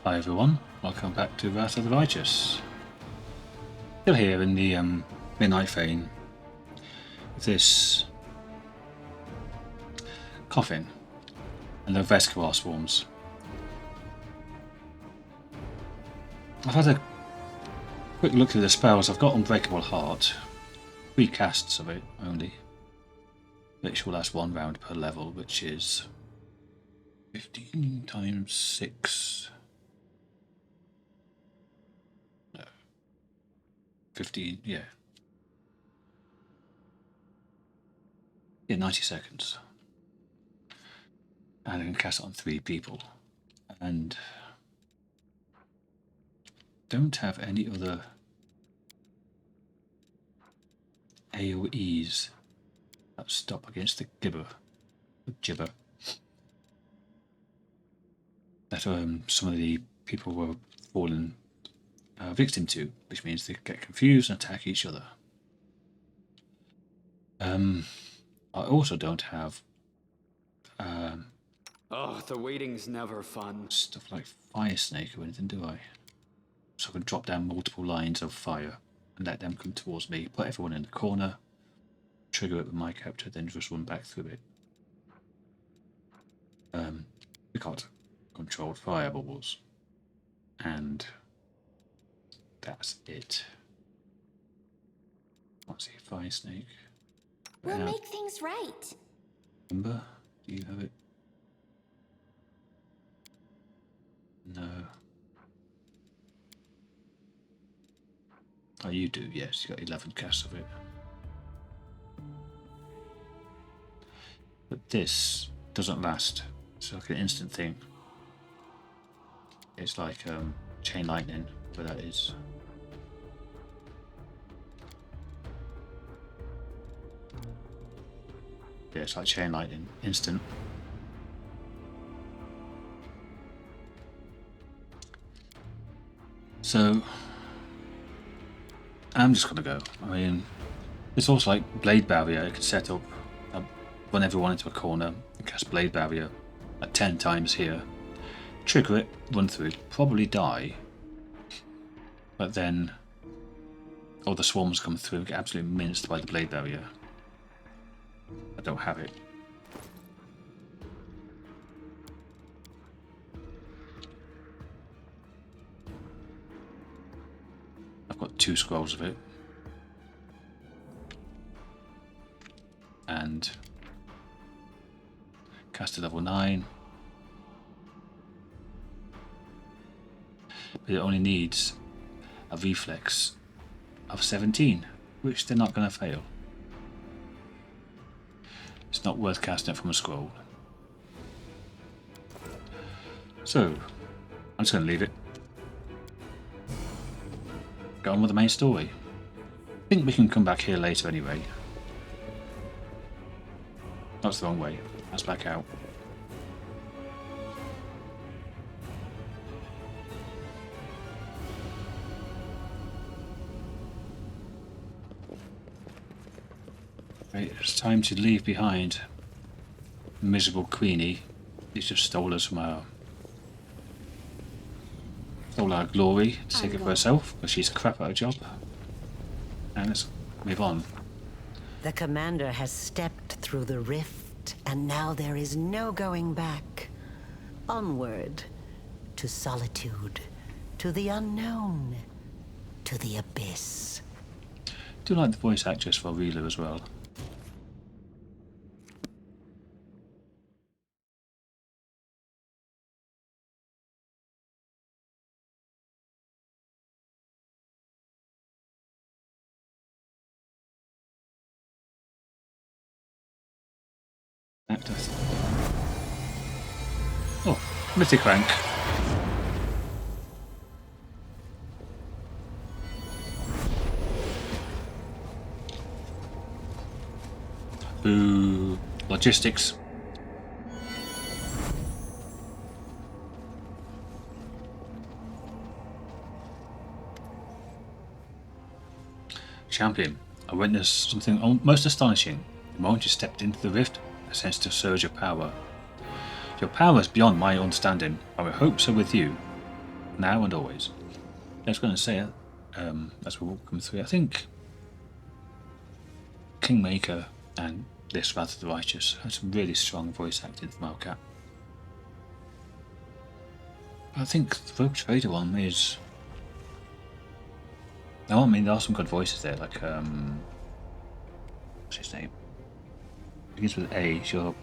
Hi everyone, welcome back to Wrath of the Righteous. Still here in the Midnight Vein with this coffin and the Vescar swarms. I've had a quick look through the spells. I've got Unbreakable Heart, 3 casts of it only, which will last 1 round per level, which is 15 times 6. 15, yeah. Yeah, 90 seconds. And I can cast it on 3 people. And don't have any other AoEs that stop against the gibber that some of the people were fallen victim to, which means they get confused and attack each other. I also don't have the waiting's never fun. Stuff like Fire Snake or anything, do I? So I can drop down multiple lines of fire and let them come towards me, put everyone in the corner, trigger it with my capture, then just run back through it. We got controlled fireballs, and that's it. Let's see, Fire Snake. We'll make things right. Ember, do you have it? No. Oh, you do, yes. You got 11 casts of it. But this doesn't last. It's like an instant thing. It's like chain lightning, where that is. Yeah, it's like chain lightning, instant. So I'm just gonna go. I mean, it's also like Blade Barrier. It could set up, run everyone into a corner, and cast Blade Barrier like 10 times here, trigger it, run through, probably die, but then all the swarms come through and get absolutely minced by the Blade Barrier. I don't have it. I've got 2 scrolls of it. And cast at level 9. But it only needs a reflex of 17, which they're not going to fail. It's not worth casting it from a scroll. So, I'm just going to leave it. Go on with the main story. I think we can come back here later anyway. That's the wrong way. That's back out. Right, it's time to leave behind miserable Queenie. She's just stole us from our glory to take it for herself, because she's crap at her job. And let's move on. The commander has stepped through the rift, and now there is no going back. Onward, to solitude, to the unknown, to the abyss. I do like the voice actress for Reela as well. Actor. Oh, Mythic rank. Boo. Logistics. Champion, I witnessed something most astonishing. The moment you stepped into the rift, I sensed a surge of power. Your power is beyond my understanding. I would hope so with you. now and always. I was going to say, as we walk them through, I think Kingmaker and this Wrath of the Righteous have some really strong voice acting from our cat. I think the Rogue Trader one is... I mean, there are some good voices there, like, what's his name? It begins with A, it's your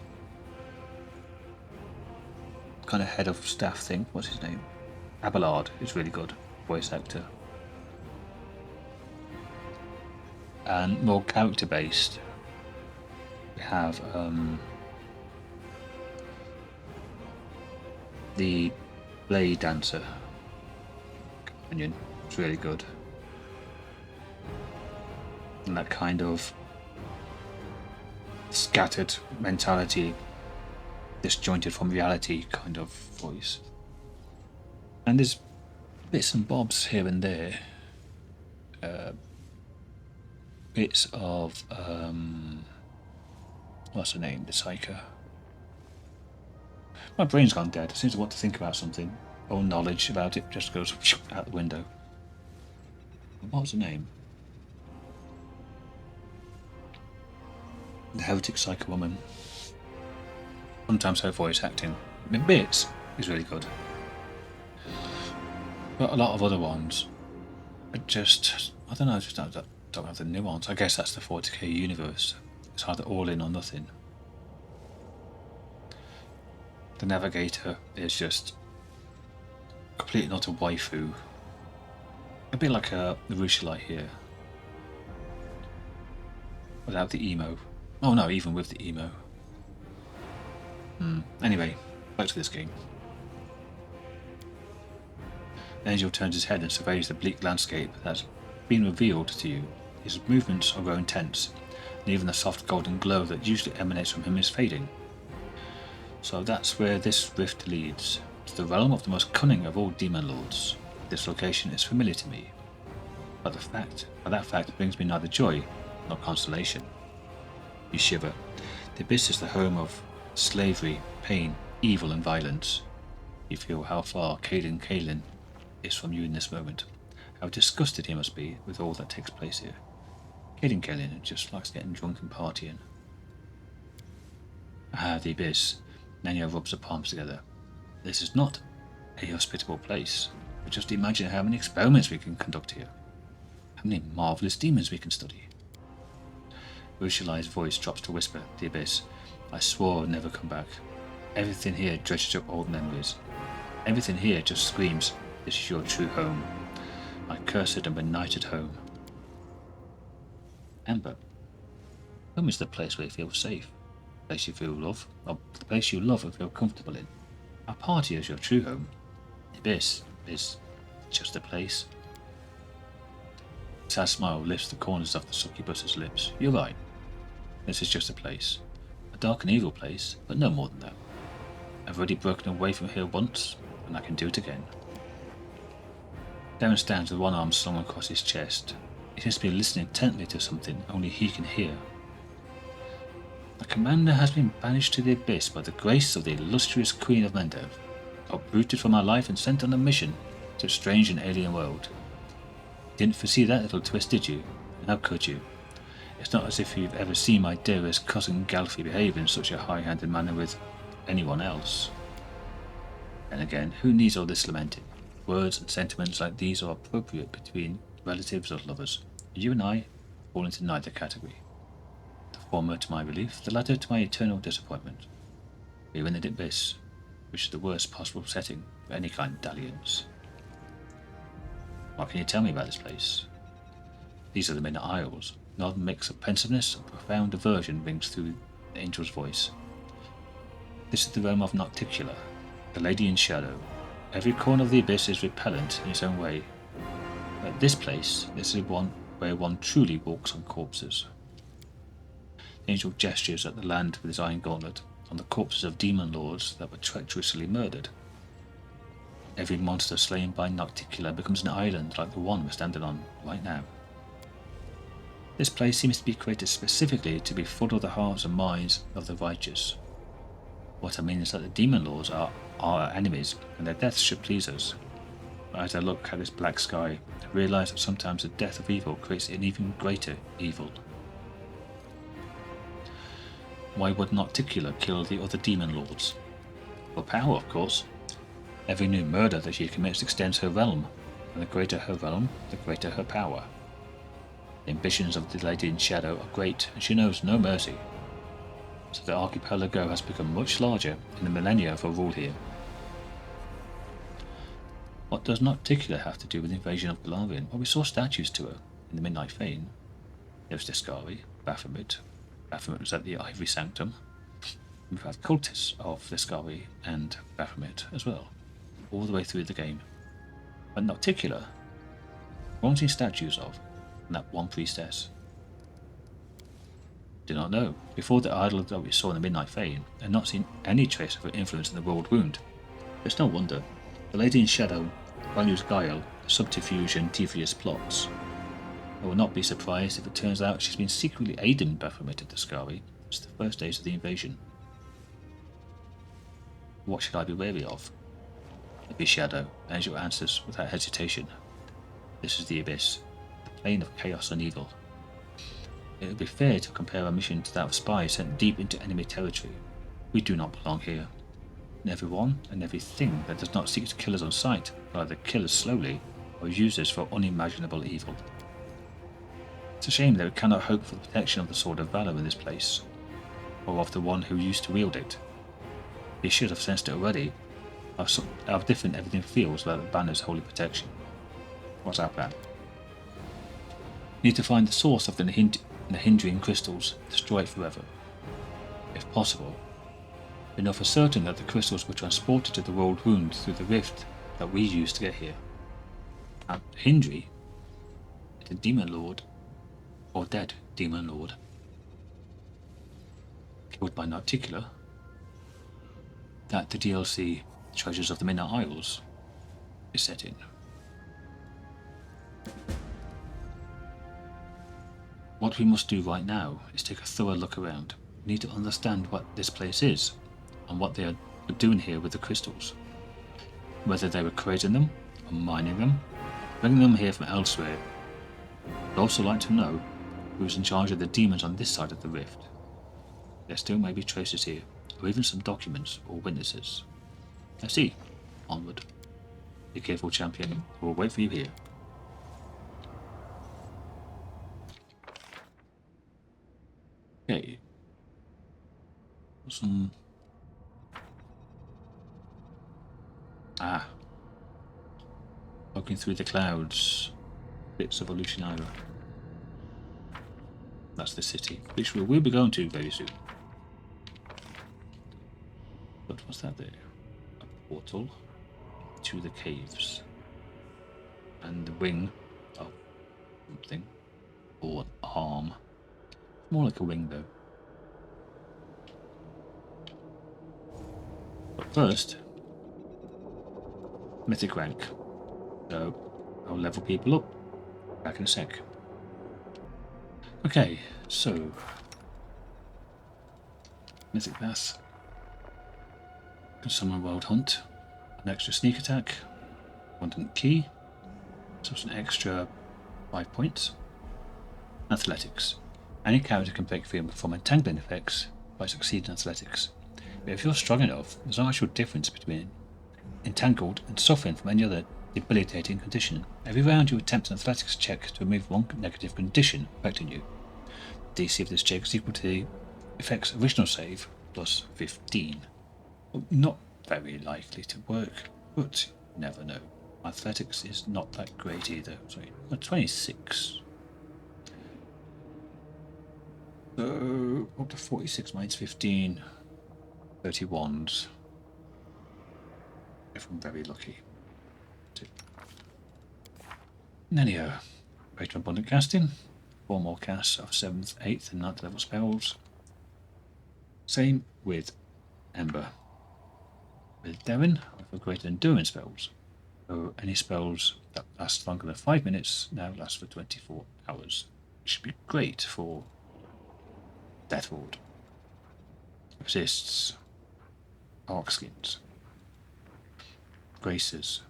kind of head of staff thing. What's his name? Abelard is really good voice actor. And more character based, we have the Blade Dancer companion. It's really good. And that kind of scattered mentality, disjointed from reality kind of voice. And there's bits and bobs here and there. Bits of what's her name? The Psycho. My brain's gone dead. As soon as I want to think about something, all knowledge about it just goes out the window. What was her name? The Heretic Psycho Woman. Sometimes her voice acting, in bits, is really good. But a lot of other ones are just, I don't know, just don't have the nuance. I guess that's the 40k universe. It's either all in or nothing. The Navigator is just completely not a waifu. A bit like the Rushalite here. Without the emo. Oh no, even with the emo. Anyway, back to this game. Angel turns his head and surveys the bleak landscape that's been revealed to you. His movements are growing tense, and even the soft golden glow that usually emanates from him is fading. So that's where this rift leads, to the realm of the most cunning of all demon lords. This location is familiar to me, but that fact brings me neither joy nor consolation. You shiver. The abyss is the home of slavery, pain, evil and violence. You feel how far Kalin is from you in this moment. How disgusted he must be with all that takes place here. Kalin just likes getting drunk and partying. The abyss. Nanya rubs her palms together. This is not a hospitable place. But just imagine how many experiments we can conduct here. How many marvellous demons we can study. Rushalai's voice drops to whisper, the abyss. I swore I'd never come back. Everything here dredges up old memories. Everything here just screams, this is your true home. My cursed and benighted home. Amber, home is the place where you feel safe. The place you feel love, or the place you love and feel comfortable in. Our party is your true home. The abyss is just a place. A sad smile lifts the corners of the succubus's lips. You're right. This is just a place. A dark and evil place, but no more than that. I've already broken away from here once, and I can do it again. Darren stands with one arm slung across his chest. He seems to be listening intently to something only he can hear. The commander has been banished to the abyss by the grace of the illustrious Queen of Mendev, uprooted from our life and sent on a mission to a strange and alien world. Didn't foresee that little twist, did you? And how could you? It's not as if you've ever seen my dearest cousin Galfy behave in such a high-handed manner with anyone else. And again, who needs all this lamenting? Words and sentiments like these are appropriate between relatives or lovers. You and I fall into neither category. The former to my relief, the latter to my eternal disappointment. We're in the abyss, which is the worst possible setting for any kind of dalliance. What can you tell me about this place? These are the Midnight Isles. Another mix of pensiveness and profound aversion rings through the angel's voice. This is the realm of Nocticula, the Lady in Shadow. Every corner of the abyss is repellent in its own way. But this is one where one truly walks on corpses. The angel gestures at the land with his iron gauntlet, on the corpses of demon lords that were treacherously murdered. Every monster slain by Nocticula becomes an island like the one we're standing on right now. This place seems to be created specifically to be full of the hearts and minds of the righteous. What I mean is that the demon lords are our enemies, and their deaths should please us. But as I look at this black sky, I realise that sometimes the death of evil creates an even greater evil. Why would not Titular kill the other demon lords? For power, of course. Every new murder that she commits extends her realm, and the greater her realm, the greater her power. The ambitions of the Lady in Shadow are great, and she knows no mercy. So the archipelago has become much larger in the millennia of her rule here. What does not Titular have to do with the invasion of Golarion? Well, we saw statues to her in the Midnight Fane. There was Discari, Baphomet. Baphomet was at the Ivory Sanctum. We've had cultists of Discari and Baphomet as well, all the way through the game. But not Titular. We've seen statues of, and that one priestess. Do not know. Before the idol that we saw in the Midnight Fane, I had not seen any trace of her influence in the World Wound. It's no wonder. The Lady in Shadow values guile, subterfuge and devious plots. I will not be surprised if it turns out she's been secretly aiding Baphomet at Discari since the first days of the invasion. What should I be wary of? Lady Shadow, there's your answers without hesitation. This is the Abyss, the plane of chaos and evil. It would be fair to compare our mission to that of spies sent deep into enemy territory. We do not belong here. And everyone and everything that does not seek to kill us on sight will either kill us slowly or use us for unimaginable evil. It's a shame that we cannot hope for the protection of the Sword of Valor in this place, or of the one who used to wield it. We should have sensed it already, how different everything feels without the banner's holy protection. What's our plan? We need to find the source of the hindering crystals, destroy it forever. If possible, we know for certain that the crystals were transported to the World Wound through the rift that we used to get here. Now, Hindri, the Demon Lord, or dead Demon Lord, killed by Titular, that the DLC Treasures of the Midnight Isles is set in. What we must do right now is take a thorough look around. We need to understand what this place is, and what they are doing here with the crystals. Whether they were creating them, or mining them, bringing them here from elsewhere. I'd also like to know who's in charge of the demons on this side of the rift. There still may be traces here, or even some documents or witnesses. I see. Onward. Be careful, champion. We'll wait for you here. Okay. Some... Looking through the clouds. Bits of Olutionara. That's the city, which we will be going to very soon. But what's that there? A portal to the caves. And the wing of something. Or an arm. More like a wing though. But first, mythic rank. So I'll level people up. Back in a sec. Okay, so mythic path. Can summon Wild Hunt. An extra sneak attack. Abundant key. So it's an extra 5 points. Athletics. Any character can break free and perform entangling effects by succeeding in athletics. But if you're strong enough, there's no actual difference between entangled and suffering from any other debilitating condition. Every round you attempt an athletics check to remove one negative condition affecting you. The DC of this check is equal to the effect's original save plus 15. Well, not very likely to work, but you never know. Athletics is not that great either. Sorry, 26. So, up to 46 minus 15. 31s. If I'm very lucky. Anyhow, greater abundant casting. 4 more casts of 7th, 8th and 9th level spells. Same with Ember. With Darren, for greater endurance spells. So any spells that last longer than 5 minutes now last for 24 hours. Which should be great for Death Ward. Resists. Arc skins. Graces.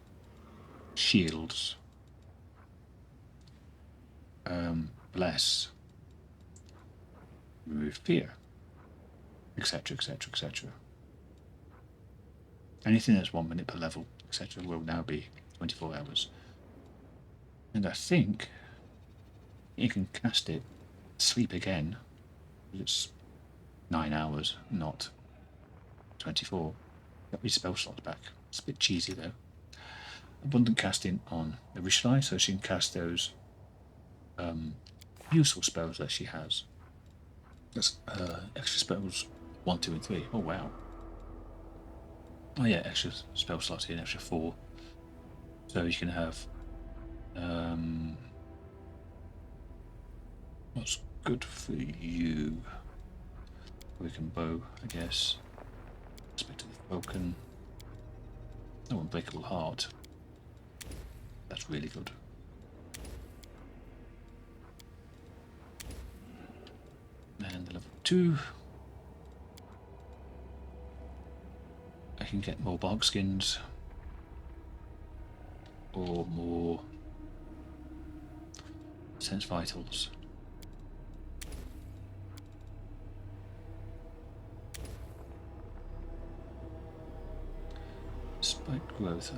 shields, bless, remove fear, etc, etc, etc. Anything that's 1 minute per level, etc. will now be 24 hours. And I think you can cast it, sleep again. It's 9 hours, not 24. Got your spell slots back. It's a bit cheesy though. Abundant casting on Arishli, so she can cast those useful spells that she has. That's extra spells 1, 2, and 3. Oh wow. Oh yeah, extra spell slots here, extra 4. So you can have what's good for you? We can bow, I guess. Aspect of the broken. Oh, unbreakable heart. That's really good. And the level 2. I can get more bark skins. Or more sense vitals. Spike growth.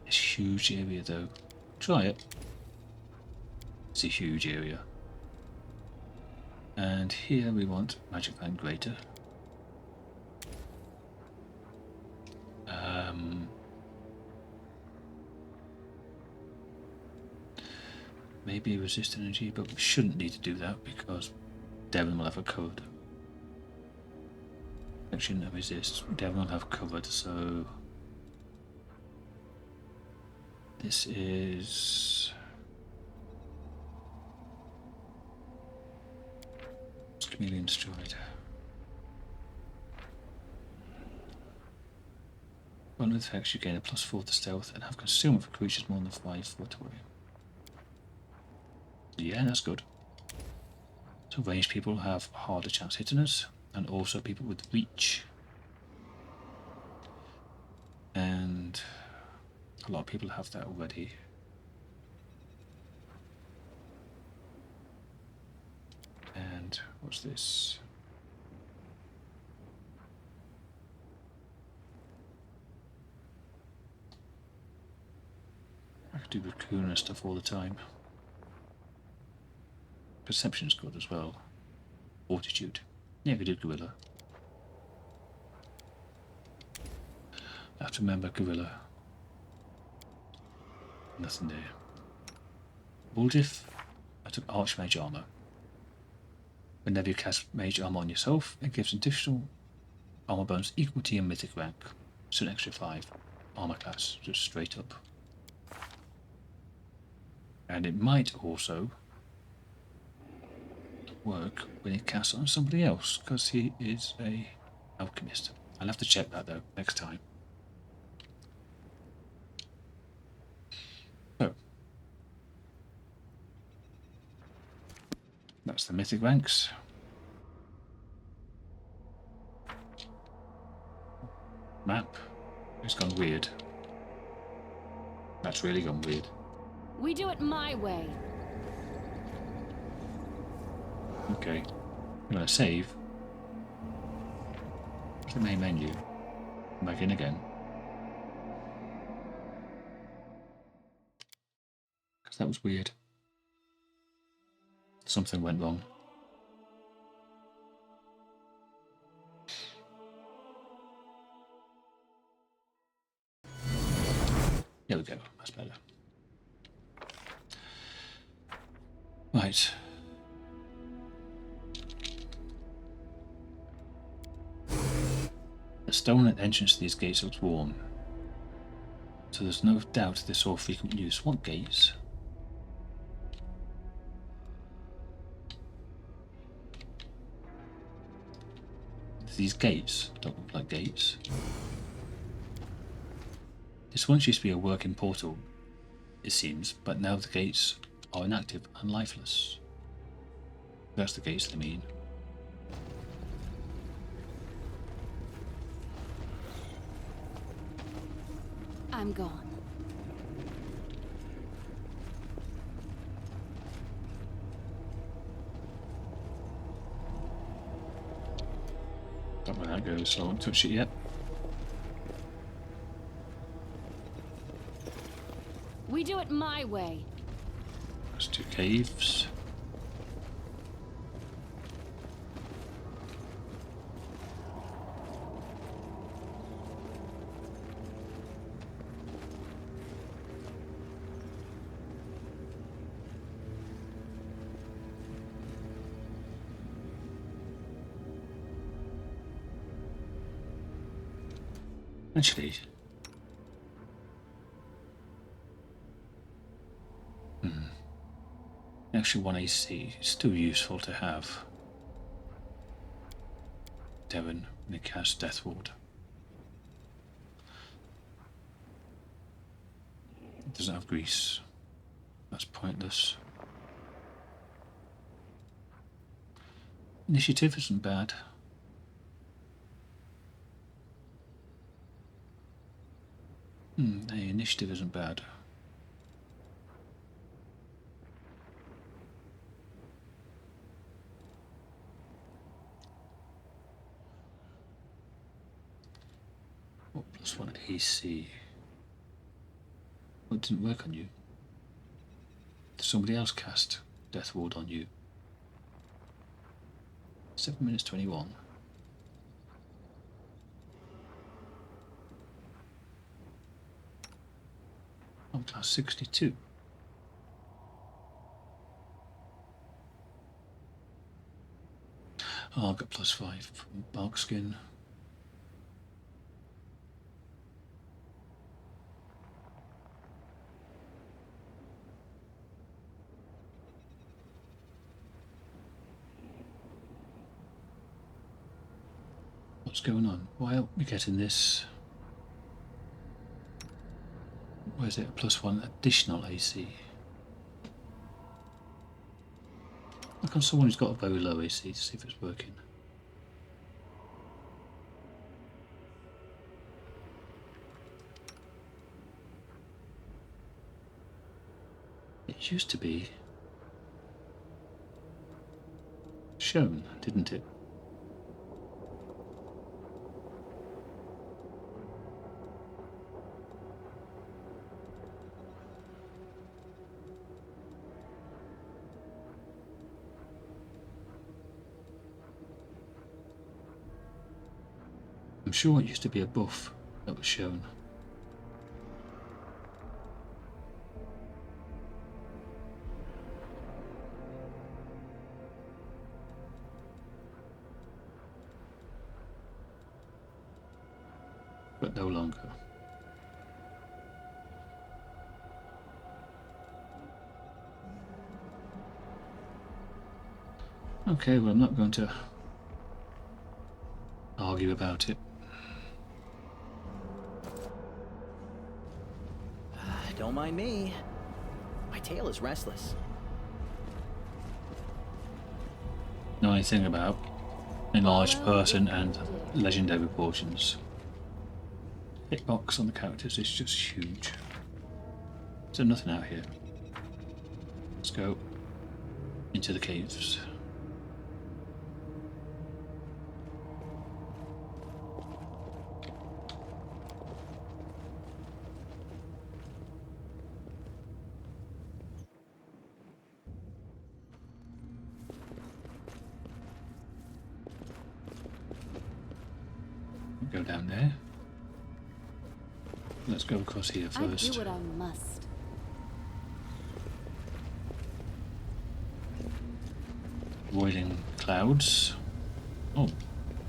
It's a huge area though. Try it. It's a huge area. And here we want magic and greater. Maybe resist energy, but we shouldn't need to do that because Devon will have it covered. Action and resist, Devon will have covered, so this is Chameleon Stride. One with effects you gain a +4 to stealth and have concealment for creatures more than 5 foot away. Yeah, that's good. So ranged people have harder chance hitting us, and also people with reach. And a lot of people have that already. And what's this? I could do raccoon and stuff all the time. Perception's good as well. Fortitude. Yeah, we did gorilla. I have to remember gorilla. Nothing there. Bulldiff. I took Archmage armor. Whenever you cast Mage armor on yourself, it gives additional armor bonus equal to your mythic rank. So an extra 5 armor class, just straight up. And it might also work when he casts on somebody else, because he is a alchemist. I'll have to check that though next time. So that's the mythic ranks. Map. It's gone weird. That's really gone weird. We do it my way. Okay, I'm going to save. To the main menu. Come back in again. Because that was weird. Something went wrong. There we go, that's better. Right. The stone at the entrance to these gates looks warm, so there's no doubt they saw frequent use. What gates? These gates don't look like gates. This once used to be a working portal, it seems, but now the gates are inactive and lifeless. That's the gates they mean. I'm gone. Don't know where that goes, so I won't touch it yet. We do it my way. There's 2 caves. Actually, actually 1 AC is still useful to have. Devon, when he casts Death Ward. It doesn't have grease. That's pointless. Initiative isn't bad. Hey, initiative isn't bad. What +1 AC? Well, it didn't work on you. Did somebody else cast Death Ward on you? 7 minutes 21. I'm class 62. Oh, I've got +5 from Bark Skin. What's going on? Why aren't we getting this? Where's it? +1 additional AC. Look on someone who's got a very low AC to see if it's working. It used to be shown, didn't it? I'm sure it used to be a buff that was shown. But no longer. Okay, well, I'm not going to argue about it. Don't mind me. My tail is restless. Know anything about enlarged person and legendary portions? Hitbox on the characters is just huge. Is there nothing out here? Let's go into the caves. Go down there. Let's go across here I first. do what I must. Avoiding clouds. Oh,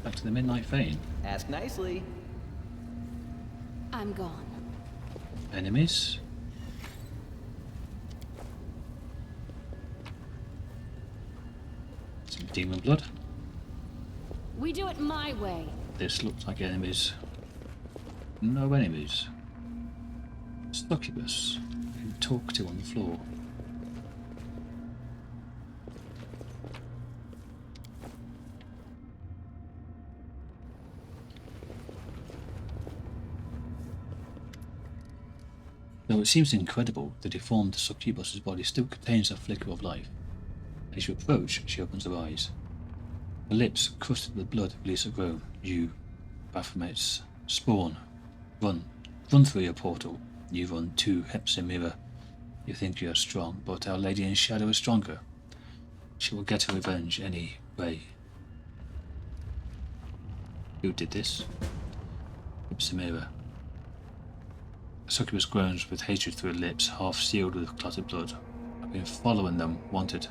back to the Midnight Vein. Ask nicely. I'm gone. Enemies. Some demon blood. We do it my way. This looks like enemies. No enemies. Succubus. You can talk to on the floor. Though it seems incredible, the deformed succubus's body still contains a flicker of life. As you approach, she opens her eyes. Her lips, crusted with blood, release a groan. You, Baphomet's spawn. Run. Run through your portal. You run too, Hepzibah. You think you are strong, but Our Lady in Shadow is stronger. She will get her revenge any way. Who did this? Hepzibah. Succubus groans with hatred through her lips, half sealed with clotted blood. I've been following them, wanted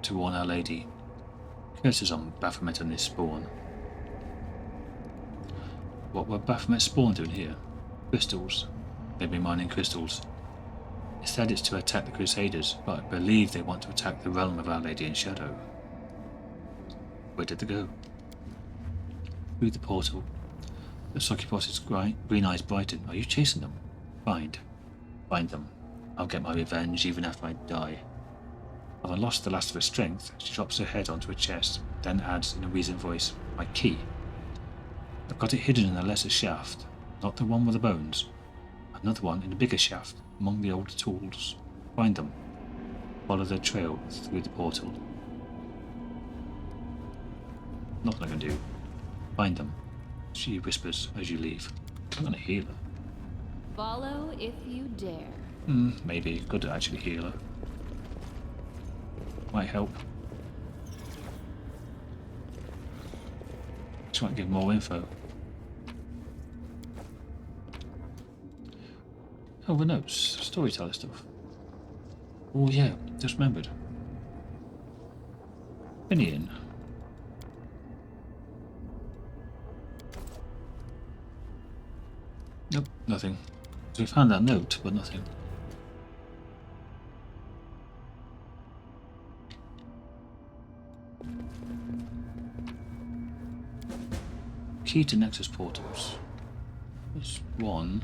to warn Our Lady. Curses on Baphomet and his spawn. What were Baphomet's spawn doing here? Crystals. They've been mining crystals. It said it's to attack the Crusaders, but I believe they want to attack the realm of Our Lady in Shadow. Where did they go? Through the portal. The succubus's green eyes brighten. Are you chasing them? Find them. I'll get my revenge even after I die. Having lost the last of her strength, she drops her head onto her chest, then adds in a wheezing voice, my key. I've got it hidden in a lesser shaft, not the one with the bones. Another one in a bigger shaft, among the old tools. Find them. Follow their trail through the portal. Nothing I can do. Find them, she whispers as you leave. I'm gonna heal her. Follow if you dare. Maybe. Good to actually heal her. Might help. Just want to give more info. Oh, the notes. Storyteller stuff. Oh yeah, just remembered. Finian. Nope, nothing. So we found that note, but nothing. Key to Nexus portals. There's one.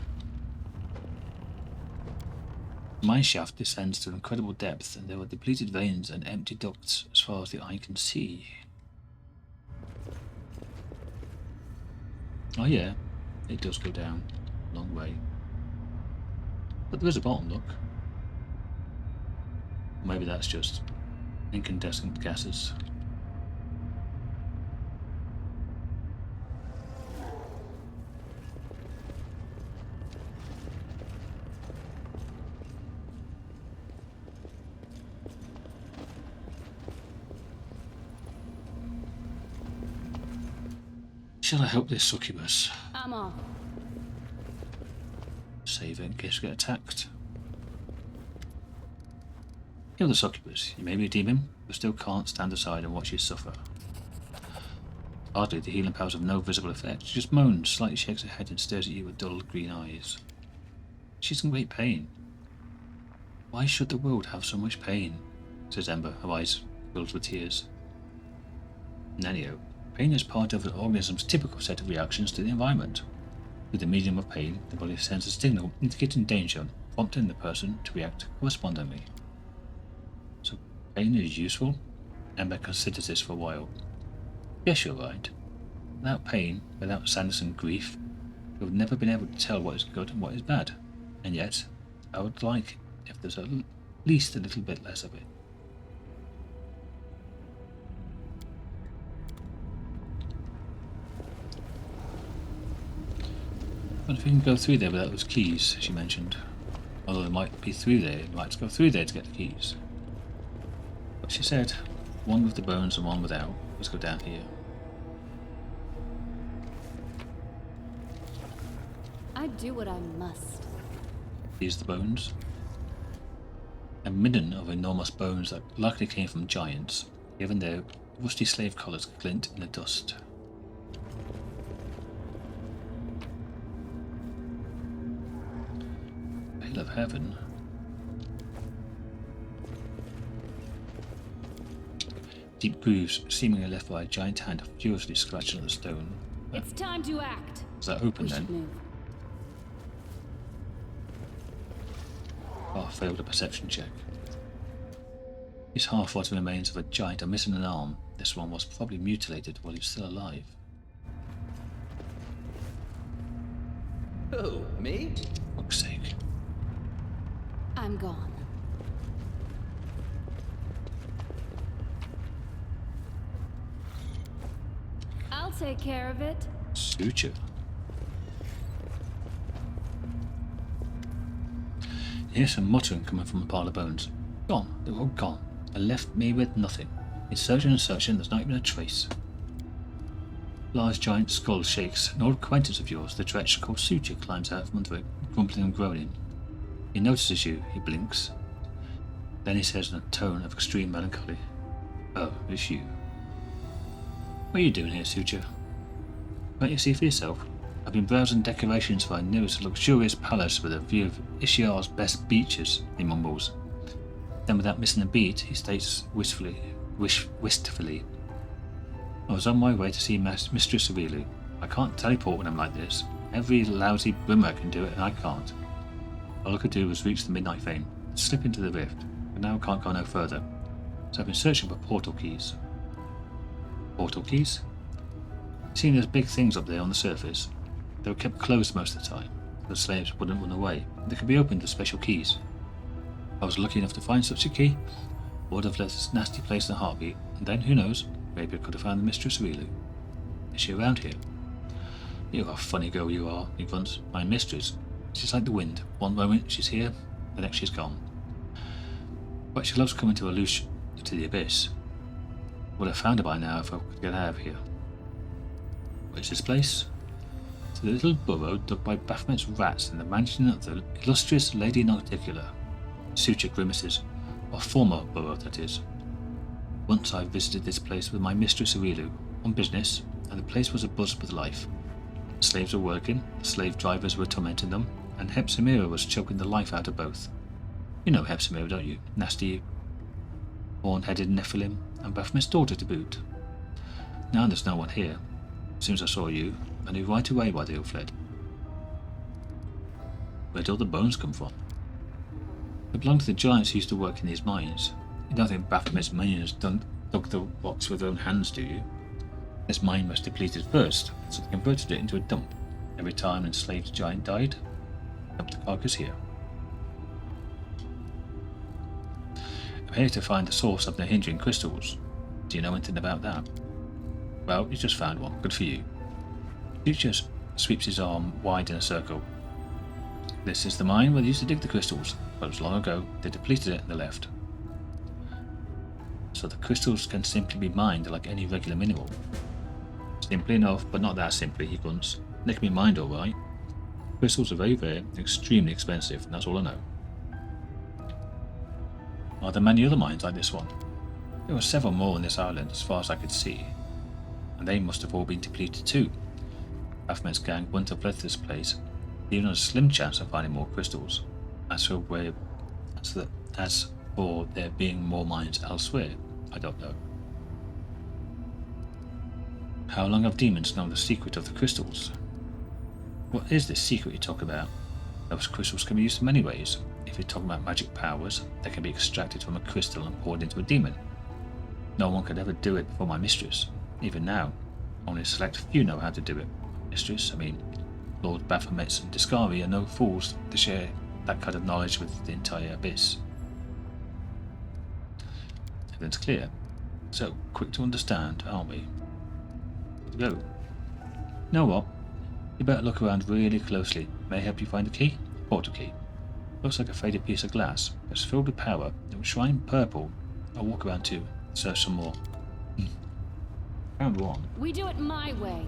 My shaft descends to incredible depth, and there are depleted veins and empty ducts as far as the eye can see. Oh yeah, it does go down a long way. But there is a bottom, look. Maybe that's just incandescent gases. Shall I help this succubus? I'm off. Save it in case you get attacked. Heal the succubus. You may redeem him, but still can't stand aside and watch you suffer. Hardly, the healing powers have no visible effect. She just moans, slightly shakes her head and stares at you with dull green eyes. She's in great pain. Why should the world have so much pain? Says Ember, her eyes filled with tears. Nanio, pain is part of the organism's typical set of reactions to the environment. With the medium of pain, the body sends a signal indicating danger, prompting the person to react correspondingly. So pain is useful? Ember considers this for a while. Yes, you're right. Without pain, without sadness and grief, you have never been able to tell what is good and what is bad. And yet, I would like if there's at least a little bit less of it. I wonder if we can go through there without those keys she mentioned. Although they might be through there, we might go through there to get the keys. But she said, one with the bones and one without. Let's go down here. I do what I must. These are the bones. A midden of enormous bones that likely came from giants, given their rusty slave collars glint in the dust. Veil of heaven. Deep grooves seemingly left by a giant hand furiously scratching at the stone. It's time to act. Is that open We then? should move. Oh, failed a perception check. These half-rotten remains of a giant are missing an arm. This one was probably mutilated while he was still alive. Who, me? For fuck's sake. I'm gone. I'll take care of it. Suture. Here's some muttering coming from a pile of bones. Gone. They're all gone. And left me with nothing. In searching and searching, there's not even a trace. Large giant skull shakes. An old acquaintance of yours, the wretch called Suture, climbs out from under it, grumbling and groaning. He notices you. He blinks. Then he says in a tone of extreme melancholy, "Oh, it's you. What are you doing here, Suture? Can't you see for yourself? I've been browsing decorations for our newest luxurious palace with a view of Ishiar's best beaches," he mumbles. Then without missing a beat, he states wistfully, "I was on my way to see Mistress Avilu. I can't teleport when I'm like this. Every lousy brimmer can do it and I can't. All I could do was reach the Midnight Vein, slip into the rift, but now I can't go no further. So I've been searching for portal keys." Portal keys? Seeing those big things up there on the surface, they were kept closed most of the time, so the slaves wouldn't run away. They could be opened with special keys. I was lucky enough to find such a key. I would have left this nasty place in a heartbeat, and then, who knows, maybe I could have found the Mistress Avilu. Is she around here? "You're a funny girl, you are," he grunts. "My mistress. She's like the wind. One moment she's here, the next she's gone. But she loves coming to the abyss. Would have found her by now if I could get out of here." Where's this place? "It's a little burrow dug by Baphomet's rats in the mansion of the illustrious Lady Nocticular." Suture grimaces. "A former burrow, that is. Once I visited this place with my mistress Avilu, on business, and the place was abuzz with life. The slaves were working, the slave drivers were tormenting them, and Hepzibah was choking the life out of both. You know Hepzibah, don't you? Nasty, horn-headed Nephilim, and Baphomet's daughter to boot. Now there's no one here. As soon as I saw you, I knew right away why they all fled." "Where'd all the bones come from?" "They belong to the giants who used to work in these mines. You don't think Baphomet's minions dug the rocks with their own hands, do you? This mine was depleted first, so they converted it into a dump. Every time an enslaved giant died, dumped the carcass here. I'm here to find the source of the hindering crystals. Do you know anything about that?" "Well, you just found one. Good for you." Suture sweeps his arm wide in a circle. "This is the mine where they used to dig the crystals, but it was long ago. They depleted it and they left. So the crystals can simply be mined like any regular mineral." "Simply enough, but not that simply," he grunts. "They can be mined all right. Crystals are very rare and extremely expensive, and that's all I know." "Are there many other mines like this one?" "There were several more on this island, as far as I could see, and they must have all been depleted too. Baphomet's gang wouldn't have left this place, even on a slim chance of finding more crystals. As for there being more mines elsewhere, I don't know." "How long have demons known the secret of the crystals?" "What is this secret you talk about? Those crystals can be used in many ways. If you're talking about magic powers, they can be extracted from a crystal and poured into a demon. No one could ever do it before my mistress. Even now, only a select few know how to do it. Lord Baphomet and Discari are no fools to share that kind of knowledge with the entire abyss." Everything's clear. So quick to understand, aren't we? Go. "You know what? You better look around really closely. May I help you find the key?" "Portal key. Looks like a faded piece of glass. It's filled with power. It will shine purple. I'll walk around too. Search some more." Found one. We do it my way.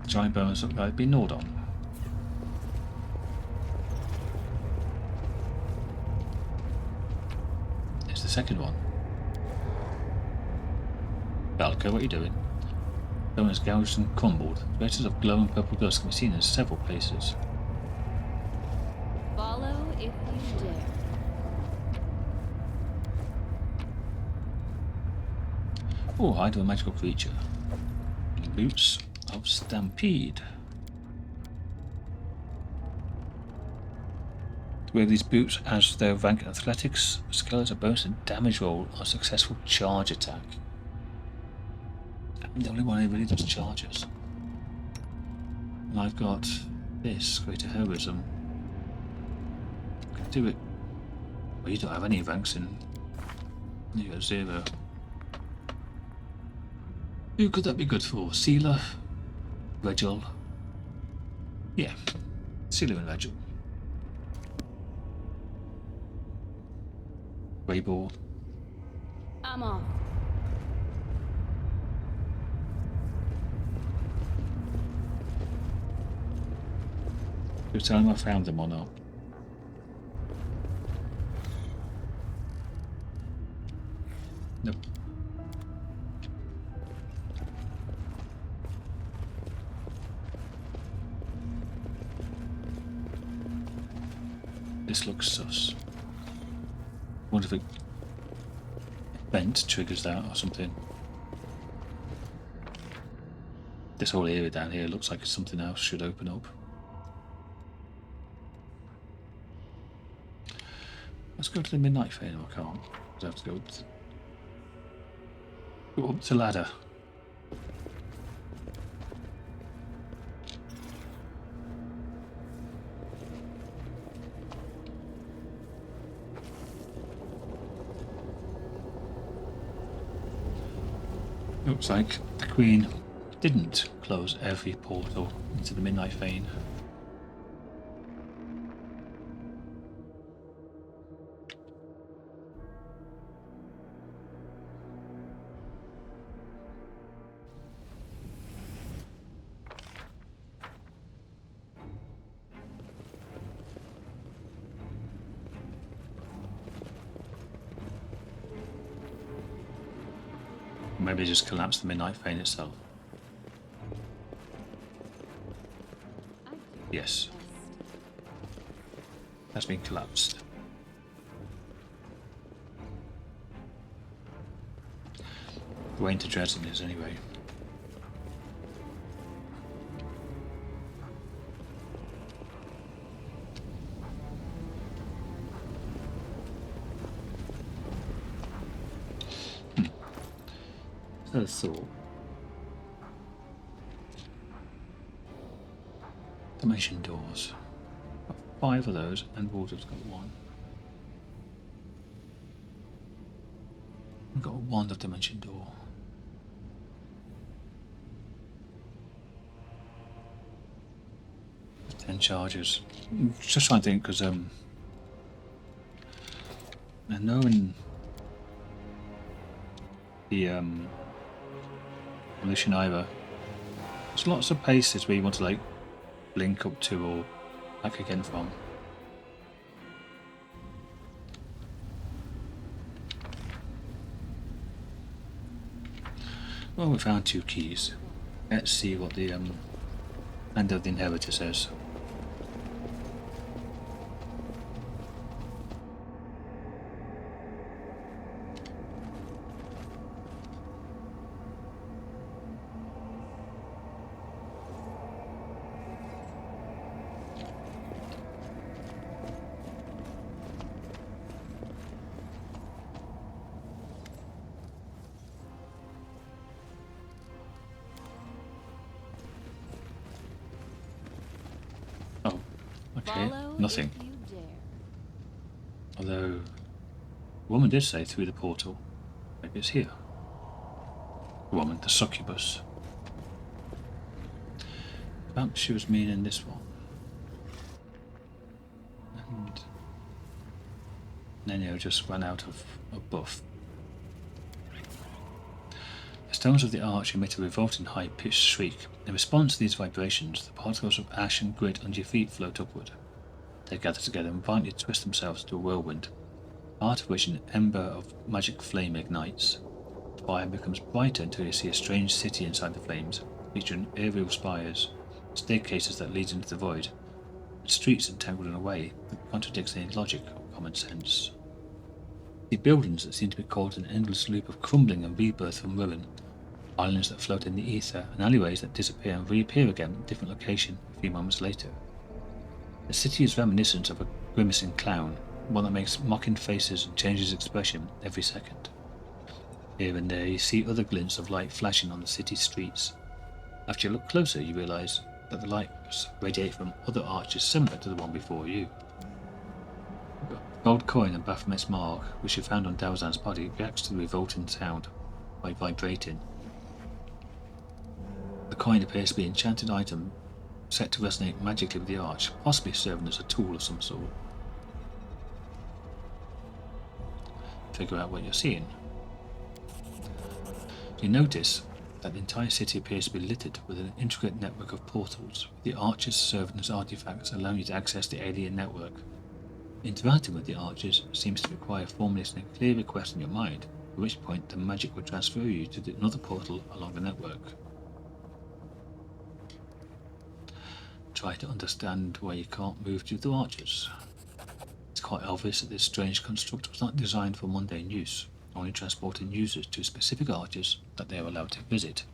Giant bones look like they've been gnawed on. There's the second one. "Balco, what are you doing?" Bone is gouged and crumbled. Traces of glowing purple dust can be seen in several places. Follow if you dare. Oh, hide to a magical creature. Boots of Stampede. Wear these boots as their rank in athletics. Scales a bonus and damage roll on a successful charge attack. I'm the only one who really does charges. And I've got this, greater heroism. do it. Well, you don't have any ranks in. You got 0. Who could that be good for? Sealer? Regil? Yeah. Sealer and Regil. Greyball. I'm off. You tell him I found them or not? Nope. This looks sus. Wonder if it event triggers that or something. This whole area down here looks like something else should open up. Let's go to the Midnight Fane. I can't. I have to go up the ladder. Looks like the Queen didn't close every portal into the Midnight Fane. Maybe just collapse the Midnight Fane itself. Yes. Has been collapsed. Going to Dresden is anyway. Thought. Dimension doors. Got 5 of those, and Water's got 1. We've got a wand of dimension door. Ten charges. Just trying to think, because I know in the Evolution Ivor, there's lots of places where you want to like link up to or back again from. Well, we found 2 keys. Let's see what the Hand of the Inheritor says. Okay, nothing. Although, the woman did say through the portal. Maybe it's here. The woman, the succubus. Perhaps she was meaning this one. And Nenio just ran out of a buff. The stones of the arch emit a revolting high-pitched shriek. In response to these vibrations, the particles of ash and grit under your feet float upward. They gather together and violently twist themselves into a whirlwind, part of which an ember of magic flame ignites. The fire becomes brighter until you see a strange city inside the flames, featuring aerial spires, staircases that lead into the void, and streets entangled in a way that contradicts any logic or common sense. The buildings that seem to be caught in an endless loop of crumbling and rebirth from ruin, islands that float in the ether, and alleyways that disappear and reappear again in a different location a few moments later. The city is reminiscent of a grimacing clown, one that makes mocking faces and changes expression every second. Here and there you see other glints of light flashing on the city's streets. After you look closer, you realise that the lights radiate from other arches similar to the one before you. Gold coin and Baphomet's mark, which you found on Dalzan's body, reacts to the revolting sound by vibrating. The coin appears to be an enchanted item set to resonate magically with the arch, possibly serving as a tool of some sort. Figure out what you're seeing. You notice that the entire city appears to be littered with an intricate network of portals, with the arches serving as artifacts allowing you to access the alien network. Interacting with the arches seems to require formulating a clear request in your mind, at which point the magic will transfer you to another portal along the network. Try to understand why you can't move through the arches. It's quite obvious that this strange construct was not designed for mundane use, only transporting users to specific arches that they are allowed to visit.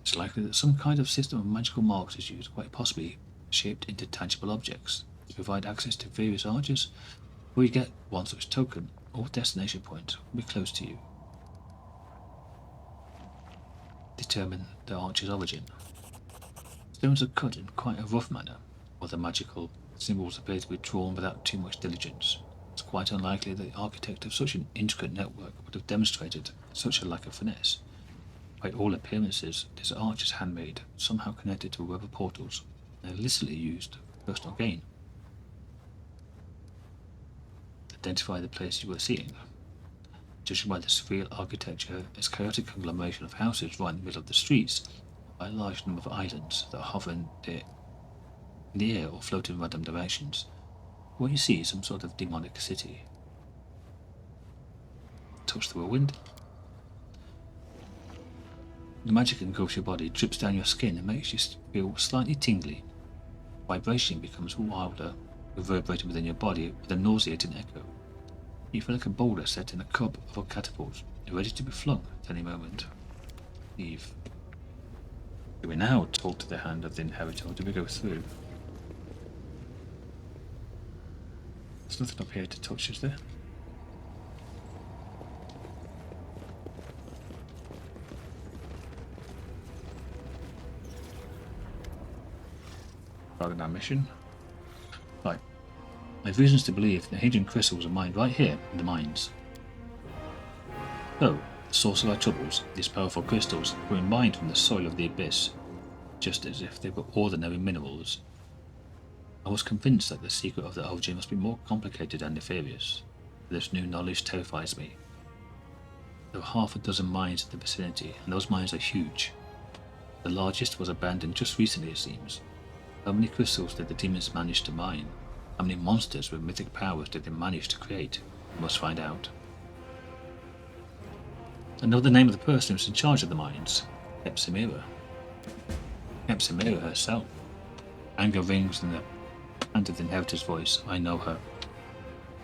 It's likely that some kind of system of magical marks is used, quite possibly shaped into tangible objects, to provide access to various arches, where you get one such token or destination point will be close to you. Determine the arch's origin. Stones are cut in quite a rough manner, while the magical symbols appear to be drawn without too much diligence. It's quite unlikely that the architect of such an intricate network would have demonstrated such a lack of finesse. By all appearances, this arch is handmade, somehow connected to web portals, and illicitly used for personal gain. Identify the place you were seeing. Judging by the surreal architecture, its chaotic conglomeration of houses right in the middle of the streets, by a large number of islands that hover in the air or float in random directions, what you see is some sort of demonic city. Touch the wind. The magic engulfs your body, drips down your skin, and makes you feel slightly tingly. Vibration becomes wilder, reverberating within your body with a nauseating echo. You feel like a boulder set in a cup of a catapult, ready to be flung at any moment. Leave. Do we now talk to the hand of the inheritor, or do we go through? There's nothing up here to touch, is there? Rather than our mission. Right. I have reasons to believe the hidden crystals are mined right here in the mines. So, the source of our troubles, these powerful crystals, were mined from the soil of the abyss, just as if they were ordinary minerals. I was convinced that the secret of the origin must be more complicated and nefarious. This new knowledge terrifies me. There are half a dozen mines in the vicinity, and those mines are huge. The largest was abandoned just recently, it seems. How many crystals did the demons manage to mine? How many monsters with mythic powers did they manage to create? We must find out. I know the name of the person who's in charge of the mines. Hepzibah. Hepzibah herself. Anger rings in the hand of the inheritor's voice. I know her.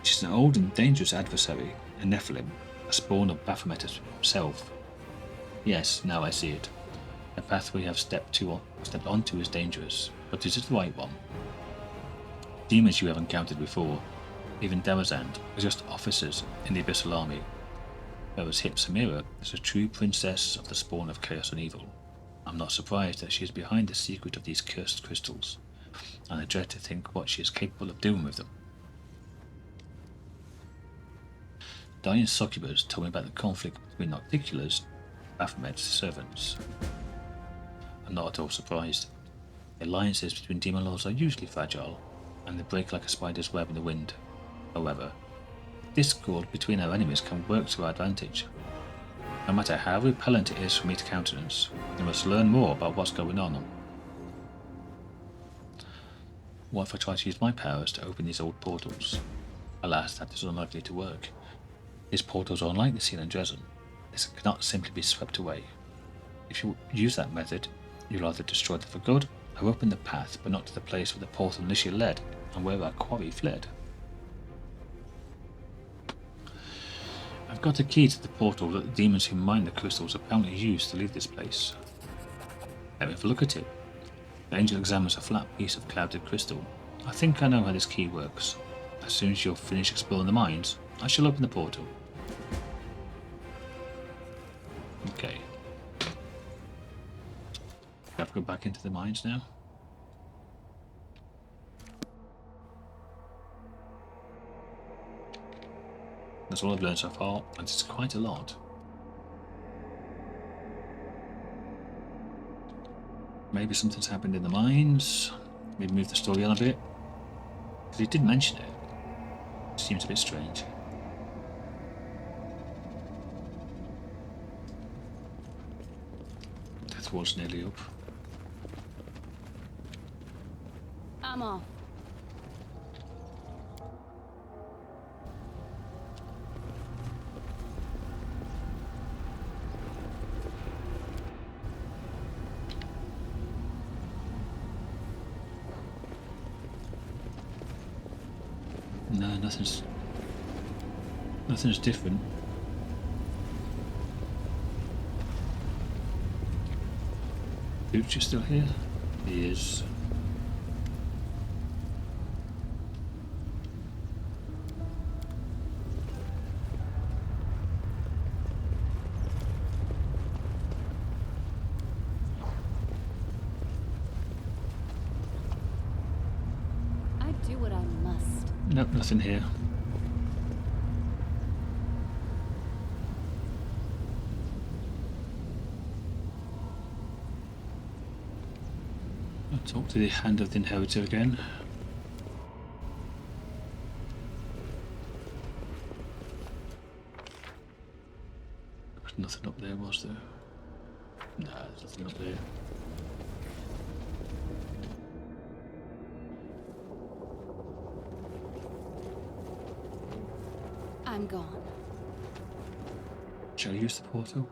She's an old and dangerous adversary, a Nephilim, a spawn of Baphomet himself. Yes, now I see it. The path we have stepped onto is dangerous, but is it the right one? Demons you have encountered before, even Derazand, are just officers in the Abyssal Army, whereas Hepzibah is a true princess of the spawn of chaos and evil. I'm not surprised that she is behind the secret of these cursed crystals, and I dread to think what she is capable of doing with them. Dying succubus told me about the conflict between Nocticulars and Baphomet's servants. I'm not at all surprised. The alliances between demon lords are usually fragile, and they break like a spider's web in the wind. However, discord between our enemies can work to our advantage. No matter how repellent it is for me to countenance, we must learn more about what's going on. What if I try to use my powers to open these old portals? Alas, that is unlikely to work. These portals are unlike the scene in Dresden. This cannot simply be swept away. If you use that method, you'll either destroy them for good, or open the path, but not to the place where the portal initially led, and where our quarry fled. I've got a key to the portal that the demons who mine the crystals apparently used to leave this place. Let me have a look at it. The angel examines a flat piece of clouded crystal. I think I know how this key works. As soon as you're finished exploring the mines, I shall open the portal. Okay. I have to go back into the mines now. That's all I've learned so far, and it's quite a lot. Maybe something's happened in the mines. Maybe move the story on a bit. Because he did mention it. It seems a bit strange. Death wall's nearly up. I'm off. No, nothing's different. Future's still here? He is. I do what I must. Nope, nothing here. I'll talk to the Hand of the Inheritor again. There was nothing up there, was there? No, there's nothing up there. I'm gone. Shall I use the portal?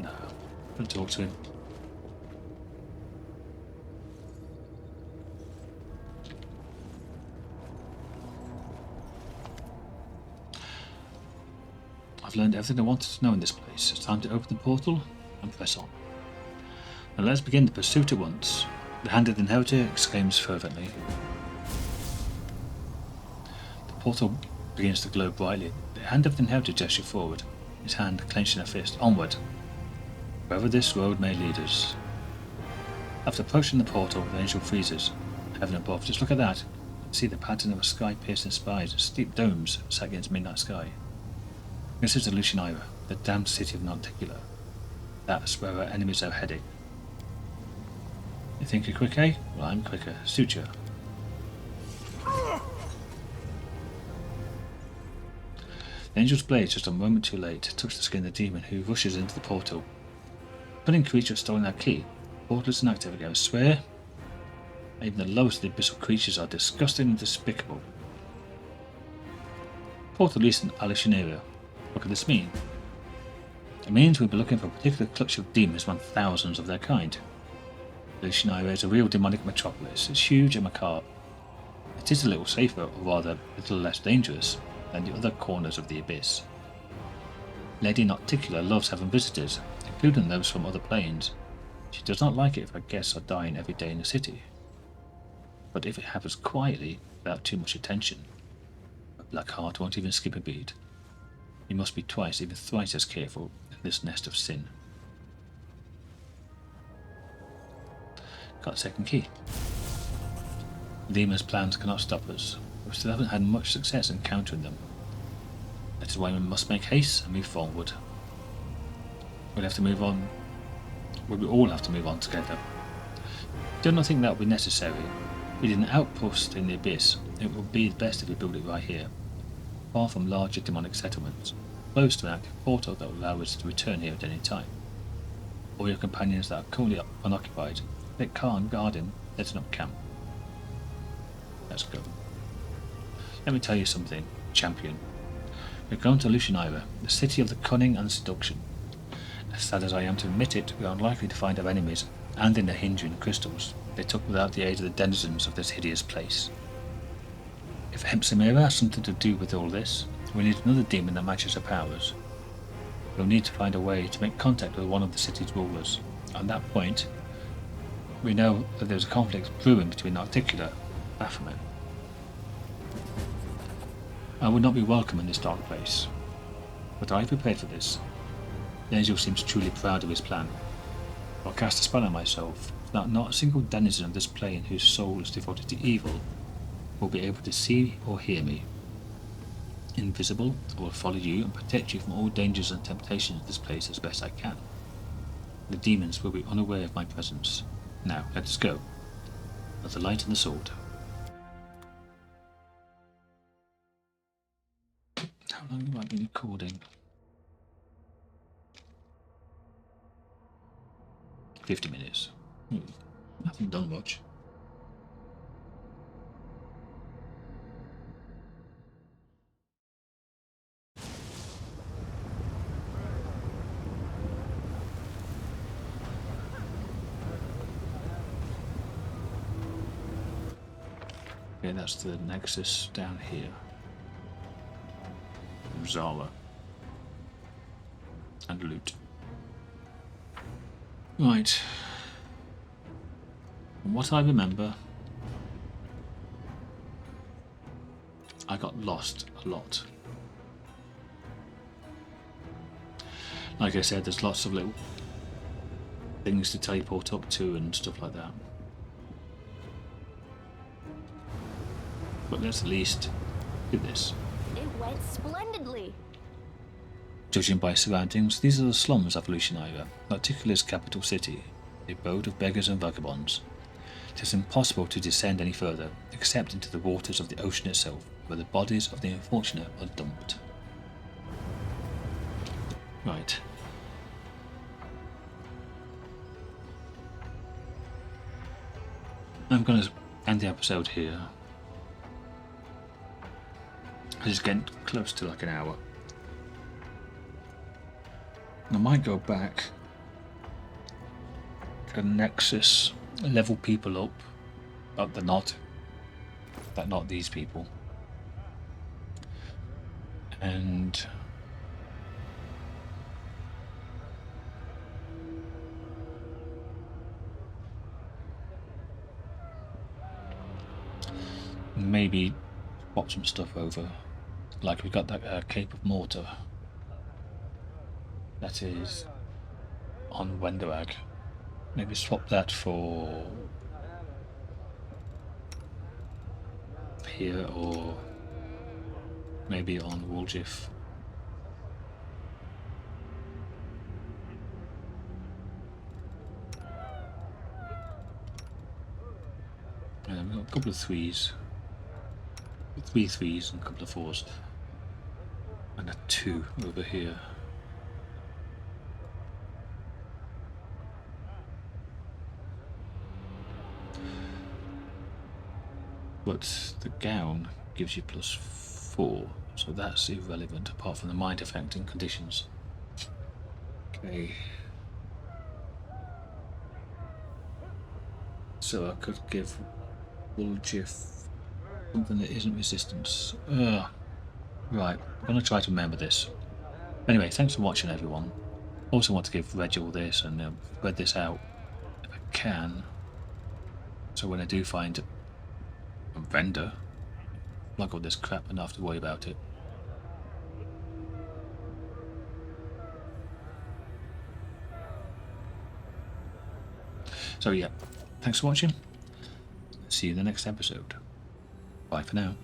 No. I'll talk to him. I've learned everything I wanted to know in this place. It's time to open the portal and press on. Now let's begin the pursuit at once. The Hand of the Inheritor exclaims fervently. The portal begins to glow brightly. The Hand of the Inheritor gestures forward, his hand clenched in a fist. Onward, wherever this road may lead us. After approaching the portal, the angel freezes. Heaven above, just look at that. See the pattern of a sky-piercing spires and steep domes set against midnight sky. This is the Lucianira, the damned city of Narticula. That's where our enemies are heading. You think you're quick, eh? Well, I'm quicker. Suture. The angel's blade, just a moment too late, touched the skin of the demon who rushes into the portal. Cunning creature has stolen our key. The portal is inactive again. I swear, even the lowest of the abyssal creatures are disgusting and despicable. Portal released an Lucianira. What could this mean? It means we'll be looking for a particular clutch of demons among thousands of their kind. Lucianira is a real demonic metropolis. It's huge and macabre. It is a little safer, or rather a little less dangerous, than the other corners of the abyss. Lady Narticula loves having visitors, including those from other planes. She does not like it if her guests are dying every day in the city. But if it happens quietly, without too much attention, a black heart won't even skip a beat. You must be twice, even thrice as careful in this nest of sin. Got a second key. Lima's plans cannot stop us. We still haven't had much success in countering them. That is why we must make haste and move forward. We'll have to move on. We all have to move on together. Do not think that will be necessary. We did an outpost in the abyss. It would be best if we build it right here, far from larger demonic settlements, close to an active portal that will allow us to return here at any time. All your companions that are currently unoccupied, let Khan guard him, setting up camp. Let's go. Let me tell you something, champion. We're going to Lucianira, the city of the cunning and seduction. As sad as I am to admit it, we are unlikely to find our enemies, and in the hindering crystals they took without the aid of the denizens of this hideous place. If Hempsamira has something to do with all this, we need another demon that matches her powers. We'll need to find a way to make contact with one of the city's rulers. At that point, we know that there's a conflict brewing between Narticula and Baphomet. I would not be welcome in this dark place, but I prepared for this. The angel seems truly proud of his plan. I'll cast a spell on myself, so that not a single denizen of this plane whose soul is devoted to evil will be able to see or hear me. invisible. I will follow you and protect you from all dangers and temptations of this place as best I can. The demons will be unaware of my presence. Now, let us go. With the light and the sword. How long have I been recording? 50 minutes. I haven't done much. Okay, that's the Nexus down here. Zala. And loot. Right. From what I remember, I got lost a lot. Like I said, there's lots of little things to teleport up to and stuff like that. But let's at least do this. It went splendidly. Judging by surroundings, these are the slums of Lucianaira, Articula's capital city, the abode of beggars and vagabonds. It is impossible to descend any further, except into the waters of the ocean itself, where the bodies of the unfortunate are dumped. Right. I'm going to end the episode here. It's getting close to like an hour. I might go back to Nexus, level people up, but they're not. They're not these people. And maybe swap some stuff over. Like we got that Cape of Mortar. That is on Wenderag. Maybe swap that for here, or maybe on Woolgif. And then we've got a couple of threes. 3 threes and a couple of 4s. And a 2 over here. But the gown gives you +4, so that's irrelevant apart from the mind effect and conditions. Okay. So I could give Woolgif something that isn't resistance. Right, I'm going to try to remember this. Anyway, thanks for watching, everyone. Also want to give Reg all this and spread this out if I can. So when I do find a vendor, like all this crap and not have to worry about it. So yeah, thanks for watching. See you in the next episode. Bye for now.